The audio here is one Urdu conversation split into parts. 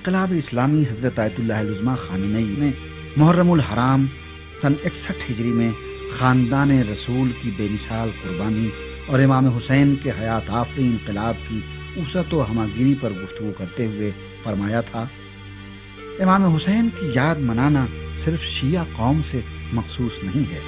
انقلاب اسلامی حضرت آیت اللہ العظمیٰ خامنئی نے محرم الحرام سن 61 ہجری میں خاندان رسول کی بے مثال قربانی اور امام حسین کے حیات آفریں انقلاب کی وسعت و ہماگیری پر گفتگو کرتے ہوئے فرمایا تھا، امام حسین کی یاد منانا صرف شیعہ قوم سے مخصوص نہیں ہے،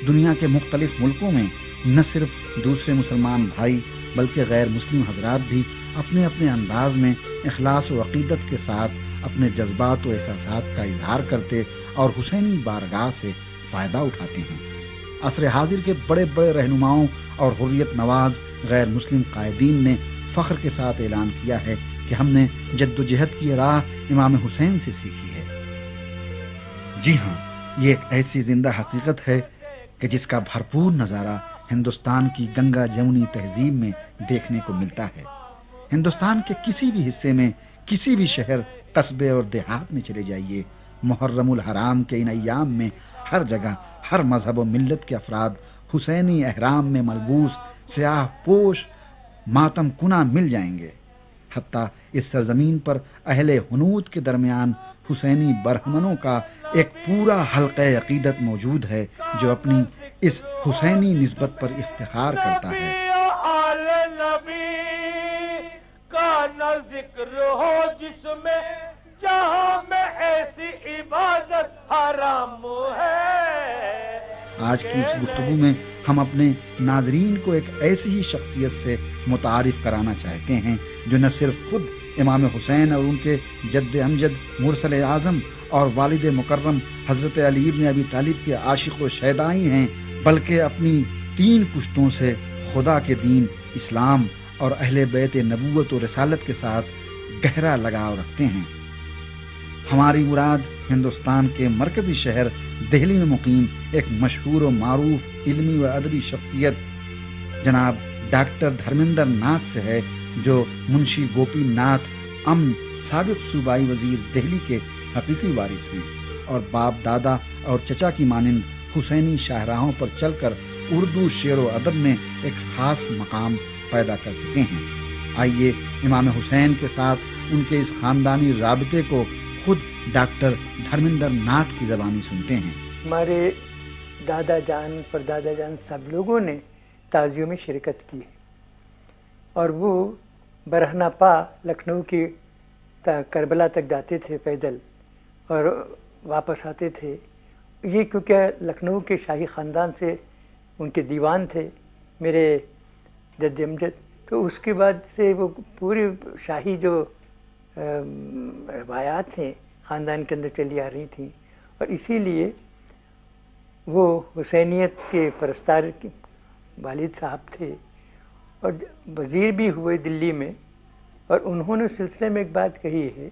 دنیا کے مختلف ملکوں میں نہ صرف دوسرے مسلمان بھائی بلکہ غیر مسلم حضرات بھی اپنے اپنے انداز میں اخلاص و عقیدت کے ساتھ اپنے جذبات و احساسات کا اظہار کرتے اور حسینی بارگاہ سے فائدہ اٹھاتے ہیں۔ عصر حاضر کے بڑے بڑے رہنماؤں اور حریت نواز غیر مسلم قائدین نے فخر کے ساتھ اعلان کیا ہے کہ ہم نے جد و جہد کی راہ امام حسین سے سیکھی ہے۔ جی ہاں، یہ ایک ایسی زندہ حقیقت ہے کہ جس کا بھرپور نظارہ ہندوستان کی گنگا جمنی تہذیب میں دیکھنے کو ملتا ہے۔ ہندوستان کے کسی بھی حصے میں، کسی بھی شہر، قصبے اور دیہات میں چلے جائیے، محرم الحرام کے ان ایام میں ہر جگہ ہر مذہب و ملت کے افراد حسینی احرام میں ملبوس سیاہ پوش ماتم کنا مل جائیں گے۔ حتیٰ اس سرزمین پر اہل ہنود کے درمیان حسینی برہمنوں کا ایک پورا حلقہ عقیدت موجود ہے جو اپنی اس حسینی نسبت پر افتخار کرتا ہے۔ ذکر ہو جس میں جہاں میں ایسی عبادت حرام ہے۔ آج کی اس گفتگو میں ہم اپنے ناظرین کو ایک ایسی ہی شخصیت سے متعارف کرانا چاہتے ہیں جو نہ صرف خود امام حسین اور ان کے جد امجد مرسل اعظم اور والد مکرم حضرت علی بن ابی طالب کے عاشق و شیدائی ہیں، بلکہ اپنی 3 پشتوں سے خدا کے دین اسلام اور اہل بیت نبوت و رسالت کے ساتھ گہرا لگاؤ رکھتے ہیں۔ ہماری مراد ہندوستان کے مرکزی شہر دہلی میں مقیم ایک مشہور و معروف علمی و ادبی شخصیت جناب ڈاکٹر دھرمیندر ناتھ سے ہے، جو منشی گوپی ناتھ امن سابق صوبائی وزیر دہلی کے حقیقی وارث ہیں اور باپ دادا اور چچا کی مانند حسینی شاہراہوں پر چل کر اردو شعر و ادب میں ایک خاص مقام پیدا کر چکے ہیں۔ آئیے امام حسین کے ساتھ ان کے اس خاندانی رابطے کو خود ڈاکٹر دھرمیندر ناتھ کی زبانی سنتے ہیں۔ ہمارے دادا جان پردادا جان سب لوگوں نے تعزیوں میں شرکت کی اور وہ برہنہ پا لکھنؤ کی کربلا تک جاتے تھے پیدل اور واپس آتے تھے۔ یہ کیونکہ لکھنؤ کے شاہی خاندان سے ان کے دیوان تھے میرے جد امجد، تو اس کے بعد سے وہ پوری شاہی جو روایات ہیں خاندان کے اندر چلی آ رہی تھیں، اور اسی لیے وہ حسینیت کے پرستار والد صاحب تھے اور وزیر بھی ہوئے دلی میں، اور انہوں نے سلسلے میں ایک بات کہی ہے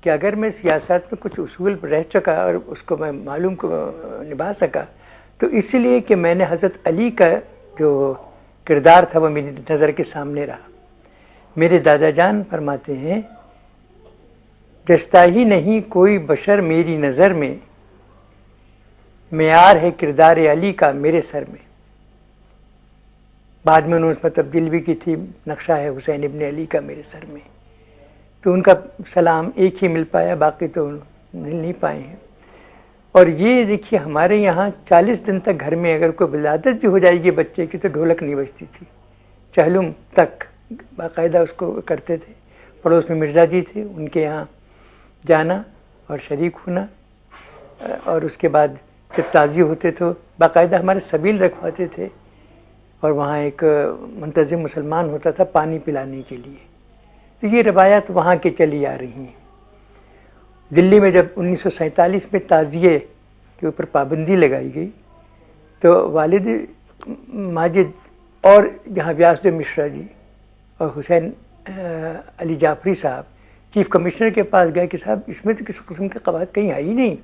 کہ اگر میں سیاست میں کچھ اصول پر رہ چکا اور اس کو میں معلوم کو نبھا سکا تو اسی لیے کہ میں نے حضرت علی کا جو کردار تھا وہ میری نظر کے سامنے رہا۔ میرے دادا جان فرماتے ہیں، جستا ہی نہیں کوئی بشر میری نظر میں، معیار ہے کردار علی کا میرے سر میں۔ بعد میں انہوں نے اس میں تبدیل بھی کی تھی، نقشہ ہے حسین ابن علی کا میرے سر میں، تو ان کا سلام ایک ہی مل پایا، باقی تو مل نہیں پائے ہیں۔ اور یہ دیکھیے ہمارے یہاں 40 دن تک گھر میں اگر کوئی ولادت بھی ہو جائے گی بچے کی تو ڈھولک نہیں بجتی تھی، چہلم تک باقاعدہ اس کو کرتے تھے۔ پڑوس میں مرزا جی تھے، ان کے یہاں جانا اور شریک ہونا، اور اس کے بعد جب تعزیے ہوتے تو باقاعدہ ہمارے سبیل رکھواتے تھے، اور وہاں ایک منتظم مسلمان ہوتا تھا پانی پلانے کے لیے۔ تو یہ روایات وہاں کے چلی آ رہی ہیں۔ دلی میں جب 1947 میں تعزیے کے اوپر پابندی لگائی گئی تو والد ماجد اور یہاں ویاس مشرا جی اور حسین علی جعفری صاحب چیف کمشنر کے پاس گئے کہ صاحب اس میں تو کسی قسم کے قواعد کہیں آئی نہیں،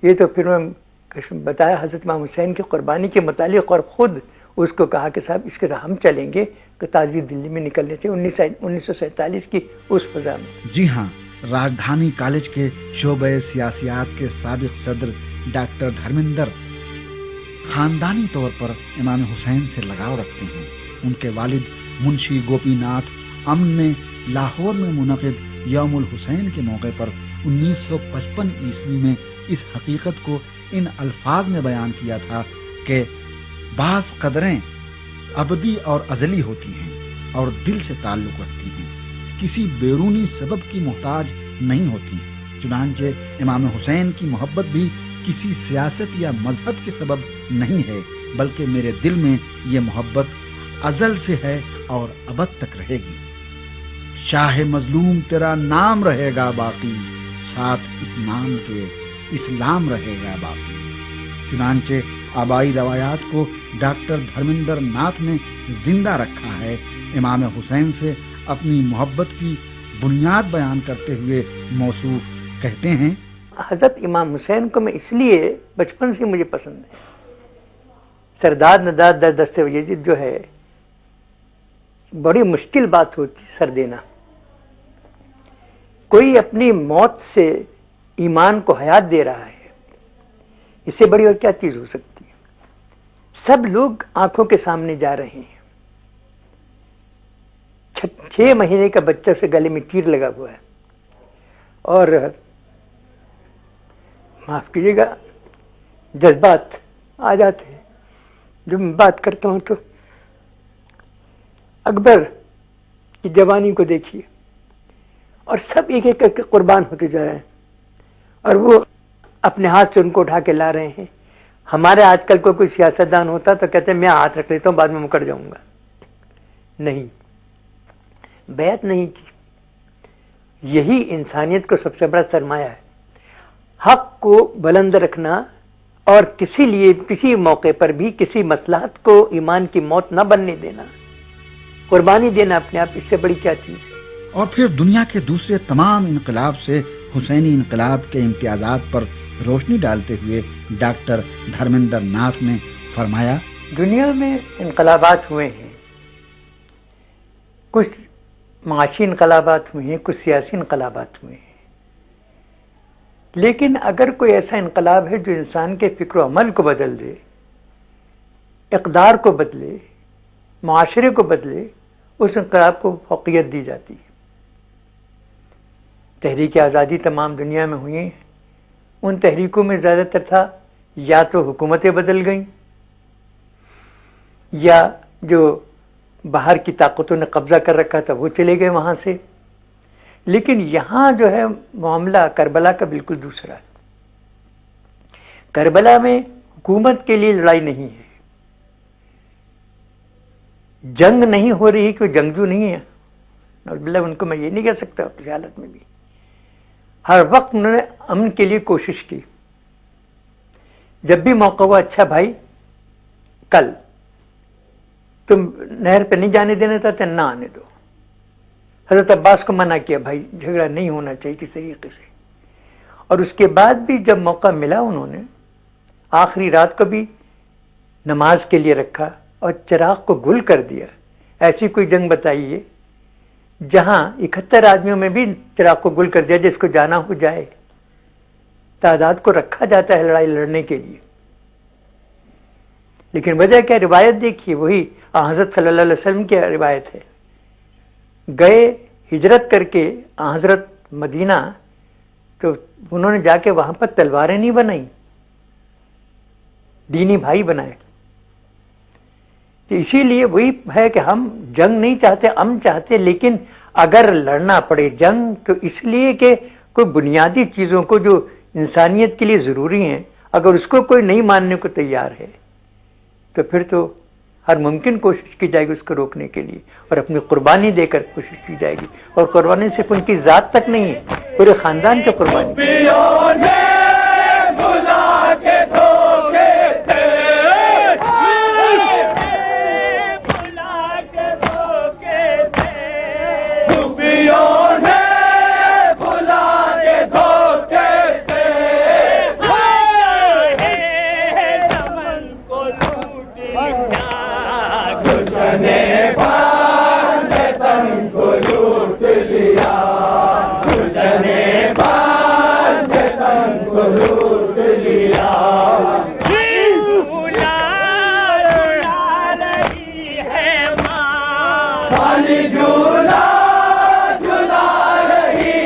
یہ تو پھر میں بتایا حضرت امام حسین کی قربانی کے متعلق، اور خود اس کو کہا کہ صاحب اس کے ہم چلیں گے کہ تعزیے دلی میں نکلنے سے 1947 کی اس فضا میں۔ جی ہاں، راجدھانی کالج کے شعبہ سیاسیات کے سابق صدر ڈاکٹر دھرمیندر خاندانی طور پر امام حسین سے لگاؤ رکھتے ہیں۔ ان کے والد منشی گوپی ناتھ امن نے لاہور میں منعقد یوم الحسین کے موقع پر 1955 عیسوی میں اس حقیقت کو ان الفاظ میں بیان کیا تھا کہ بعض قدریں ابدی اور ازلی ہوتی ہیں اور دل سے تعلق رکھتی ہیں، کسی بیرونی سبب کی محتاج نہیں ہوتی۔ چنانچہ امام حسین کی محبت بھی کسی سیاست یا مذہب کے سبب نہیں ہے، بلکہ میرے دل میں یہ محبت ازل سے ہے اور ابد تک رہے گی۔ شاہ مظلوم تیرا نام رہے گا باقی، ساتھ اس نام کے اسلام رہے گا باقی۔ چنانچہ آبائی روایات کو ڈاکٹر دھرمیندر ناتھ نے زندہ رکھا ہے۔ امام حسین سے اپنی محبت کی بنیاد بیان کرتے ہوئے موصوف کہتے ہیں، حضرت امام حسین کو میں اس لیے بچپن سے مجھے پسند ہے۔ سرداد نداد در دست یزید جو ہے، بڑی مشکل بات ہوتی سر دینا۔ کوئی اپنی موت سے ایمان کو حیات دے رہا ہے، اس سے بڑی اور کیا چیز ہو سکتی ہے؟ سب لوگ آنکھوں کے سامنے جا رہے ہیں، 6 مہینے کا بچہ سے گلے میں تیر لگا ہوا ہے، اور معاف کیجیے گا جذبات آ جاتے ہیں جو میں بات کرتا ہوں۔ تو اکبر کی جوانی کو دیکھیے، اور سب ایک ایک کر کے قربان ہوتے جا رہے ہیں، اور وہ اپنے ہاتھ سے ان کو اٹھا کے لا رہے ہیں۔ ہمارے آج کل کوئی سیاستدان ہوتا تو کہتے ہیں میں ہاتھ رکھ لیتا ہوں، بعد میں مکر جاؤں گا۔ نہیں، بیعت نہیں کی۔ یہی انسانیت کو سب سے بڑا سرمایہ ہے، حق کو بلند رکھنا، اور کسی لیے کسی موقع پر بھی کسی مصلحت کو ایمان کی موت نہ بننے دینا، قربانی دینا اپنے آپ، اس سے بڑی کیا چیز ہے۔ اور پھر دنیا کے دوسرے تمام انقلاب سے حسینی انقلاب کے امتیازات پر روشنی ڈالتے ہوئے ڈاکٹر دھرمیندر ناتھ نے فرمایا، دنیا میں انقلابات ہوئے ہیں، کچھ معاشی انقلابات ہوئے ہیں، کچھ سیاسی انقلابات ہوئے ہیں، لیکن اگر کوئی ایسا انقلاب ہے جو انسان کے فکر و عمل کو بدل دے، اقدار کو بدلے، معاشرے کو بدلے، اس انقلاب کو فوقیت دی جاتی ہے۔ تحریک آزادی تمام دنیا میں ہوئی ہیں، ان تحریکوں میں زیادہ تر تھا یا تو حکومتیں بدل گئیں، یا جو باہر کی طاقتوں نے قبضہ کر رکھا تھا وہ چلے گئے وہاں سے۔ لیکن یہاں جو ہے معاملہ کربلا کا بالکل دوسرا ہے۔ کربلا میں حکومت کے لیے لڑائی نہیں ہے، جنگ نہیں ہو رہی، کوئی جنگجو نہیں ہے، باللہ ان کو میں یہ نہیں کہہ سکتا اپنی حالت میں بھی۔ ہر وقت انہوں نے امن کے لیے کوشش کی، جب بھی موقع ہوا، اچھا بھائی کل تم نہر پہ نہیں جانے دینا چاہتے، نہ آنے دو۔ حضرت عباس کو منع کیا، بھائی جھگڑا نہیں ہونا چاہیے کسی طریقے سے۔ اور اس کے بعد بھی جب موقع ملا، انہوں نے آخری رات کو بھی نماز کے لیے رکھا اور چراغ کو گل کر دیا۔ ایسی کوئی جنگ بتائیے جہاں 71 آدمیوں میں بھی چراغ کو گل کر دیا، جس کو جانا ہو جائے، تعداد کو رکھا جاتا ہے لڑائی لڑنے کے لیے۔ لیکن وجہ کیا؟ روایت دیکھیے، وہی حضرت صلی اللہ علیہ وسلم کی روایت ہے۔ گئے ہجرت کر کے حضرت مدینہ، تو انہوں نے جا کے وہاں پر تلواریں نہیں بنائیں، دینی بھائی بنائے۔ تو اسی لیے وہی ہے کہ ہم جنگ نہیں چاہتے، امن چاہتے، لیکن اگر لڑنا پڑے جنگ تو اس لیے کہ کوئی بنیادی چیزوں کو جو انسانیت کے لیے ضروری ہیں، اگر اس کو کوئی نہیں ماننے کو تیار ہے تو پھر تو ہر ممکن کوشش کی جائے گی اس کو روکنے کے لیے، اور اپنی قربانی دے کر کوشش کی جائے گی۔ اور قربانی صرف ان کی ذات تک نہیں ہے، پورے خاندان کی قربانی۔ جھولا جھولا رہی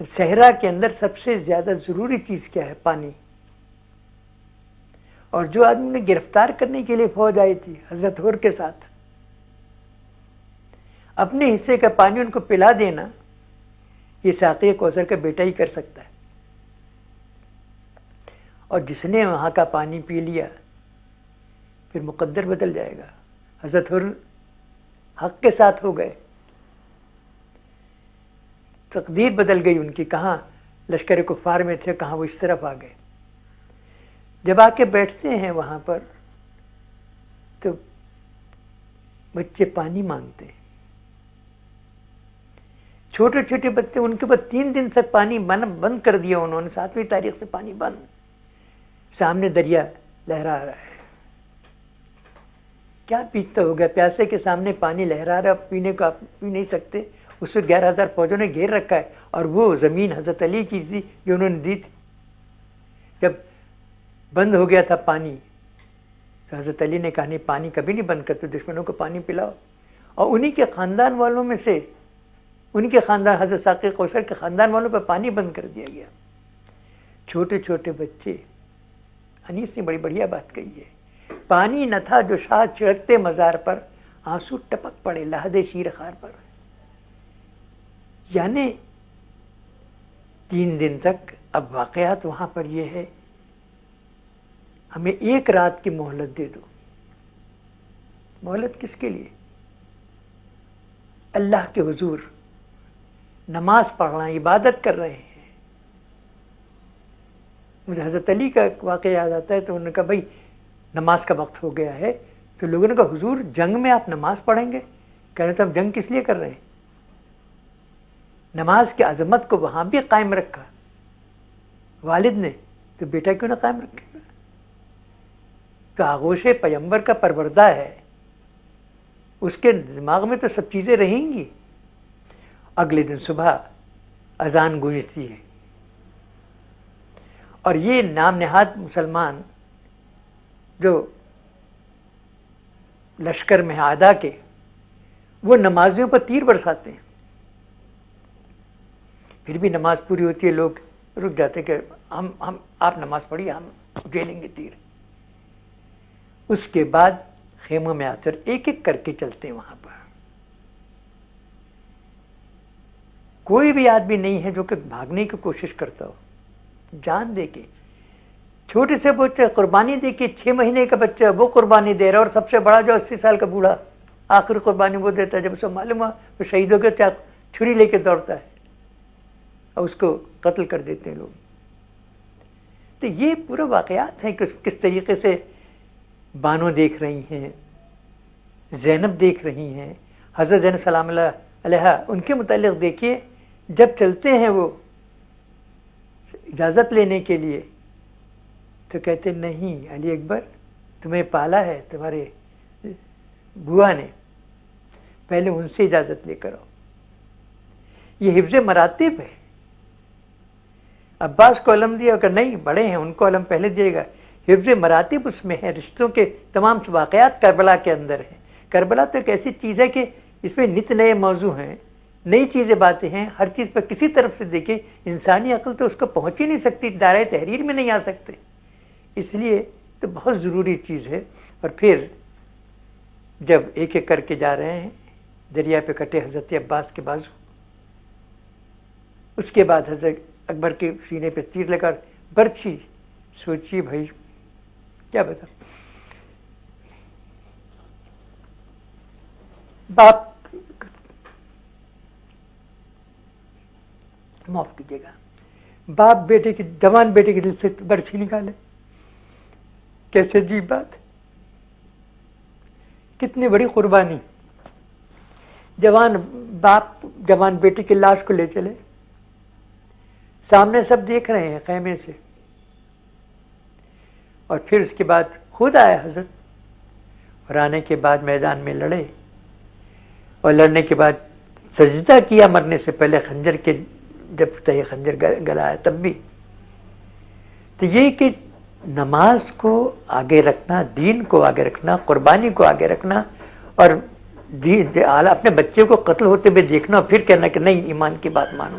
صحرا کے اندر سب سے زیادہ ضروری چیز کیا ہے؟ پانی. اور جو آدمی نے گرفتار کرنے کے لیے فوج آئی تھی حضرت حر کے ساتھ، اپنے حصے کا پانی ان کو پلا دینا، یہ ساقی کوثر کا بیٹا ہی کر سکتا ہے. اور جس نے وہاں کا پانی پی لیا پھر مقدر بدل جائے گا. حضرت حر حق کے ساتھ ہو گئے، تقدیر بدل گئی ان کی. کہاں لشکر کفار میں تھے، کہاں وہ اس طرف آ گئے. جب آ کے بیٹھتے ہیں وہاں پر تو بچے پانی مانگتے ہیں. چھوٹے چھوٹے بچے، ان کے بعد 3 دن تک پانی بند کر دیا انہوں نے. 7ویں تاریخ سے پانی بند. سامنے دریا لہرا رہا ہے. کیا پیتا ہوگا؟ پیاسے کے سامنے پانی لہرا رہا ہے، پینے کو آپ پی نہیں سکتے. اس سے 11,000 فوجوں نے گھیر رکھا ہے. اور وہ زمین حضرت علی کی تھی جو انہوں نے دی تھی. جب بند ہو گیا تھا پانی تو حضرت علی نے کہا نہیں، پانی کبھی نہیں بند کرتے، دشمنوں کو پانی پلاؤ. اور انہی کے خاندان والوں میں سے، ان کے خاندان حضرت ساقی کوثر کے خاندان والوں پہ پانی بند کر دیا گیا. چھوٹے چھوٹے بچے. انیس نے بڑی بڑھیا بات کہی ہے. پانی نہ تھا جو شاہ چھڑکتے مزار پر، آنسو ٹپک پڑے لحد شیر خار پر. یعنی 3 دن تک. اب واقعات وہاں پر یہ ہے، ہمیں 1 رات کی مہلت دے دو. مہلت کس کے لیے؟ اللہ کے حضور نماز پڑھ رہے ہیں، عبادت کر رہے ہیں. مجھے حضرت علی کا واقعہ یاد آتا ہے. تو انہوں نے کہا بھائی نماز کا وقت ہو گیا ہے. تو لوگوں نے کہا حضور جنگ میں آپ نماز پڑھیں گے؟ کہہ رہے تھے ہم جنگ کس لیے کر رہے ہیں؟ نماز کی عظمت کو وہاں بھی قائم رکھا والد نے، تو بیٹا کیوں نہ قائم رکھے گا؟ تو آغوش پیغمبر کا پروردہ ہے، اس کے دماغ میں تو سب چیزیں رہیں گی. اگلے دن صبح اذان گونجتی ہے اور یہ نام نہاد مسلمان جو لشکر میں اعداء کے، وہ نمازیوں پر تیر برساتے ہیں. پھر بھی نماز پوری ہوتی ہے، لوگ رک جاتے کہ ہم آپ نماز پڑھیے، ہم جیلیں گے تیر. اس کے بعد خیموں میں آ کر ایک ایک کر کے چلتے ہیں. وہاں پر کوئی بھی آدمی نہیں ہے جو کہ بھاگنے کی کوشش کرتا ہو. جان دے کے، چھوٹے سے بچے قربانی دے کے، 6 مہینے کا بچہ وہ قربانی دے رہا ہے، اور سب سے بڑا جو 80 سال کا بوڑھا آخری قربانی وہ دیتا ہے. جب اسے معلوم ہوا وہ شہید ہو گیا، چھری لے کے دوڑتا ہے اور اس کو قتل کر دیتے ہیں لوگ. تو یہ پورے واقعات ہیں کہ کس طریقے سے بانو دیکھ رہی ہیں، زینب دیکھ رہی ہیں، حضرت زینب سلام اللہ علیہ. ان کے متعلق دیکھیے، جب چلتے ہیں وہ اجازت لینے کے لیے تو کہتے نہیں علی اکبر، تمہیں پالا ہے تمہارے بوا نے، پہلے ان سے اجازت لے کر آؤ. یہ حفظ مراتب ہے. عباس کو علم دیا کہ نہیں بڑے ہیں، ان کو علم پہلے دے گا. حفظ مراتب اس میں ہے. رشتوں کے تمام واقعات کربلا کے اندر ہیں. کربلا تو ایک ایسی چیز ہے کہ اس میں نت نئے موضوع ہیں، نئی چیزیں باتیں ہیں. ہر چیز پر کسی طرف سے دیکھیں، انسانی عقل تو اس کو پہنچ ہی نہیں سکتی، دائرۂ تحریر میں نہیں آ سکتے. اس لیے تو بہت ضروری چیز ہے. اور پھر جب ایک ایک کر کے جا رہے ہیں، دریا پہ کٹے حضرت عباس کے بازو. اس کے بعد حضرت اکبر کے سینے پہ تیر لگا. برچھی. سوچیے بھائی کیا بتا، باپ معاف کیجیے گا، باپ بیٹے کی، جوان بیٹے کے دل سے برچھی نکالے. کیسے عجیب بات، کتنی بڑی قربانی. جوان باپ جوان بیٹے کی لاش کو لے چلے، سامنے سب دیکھ رہے ہیں خیمے سے. اور پھر اس کے بعد خود آیا حضرت، اور آنے کے بعد میدان میں لڑے، اور لڑنے کے بعد سجدہ کیا مرنے سے پہلے خنجر کے، جب تہ خنجر گلا آیا تب بھی. تو یہ کہ نماز کو آگے رکھنا، دین کو آگے رکھنا، قربانی کو آگے رکھنا، اور اپنے بچے کو قتل ہوتے ہوئے دیکھنا، اور پھر کہنا کہ نہیں ایمان کی بات مانو.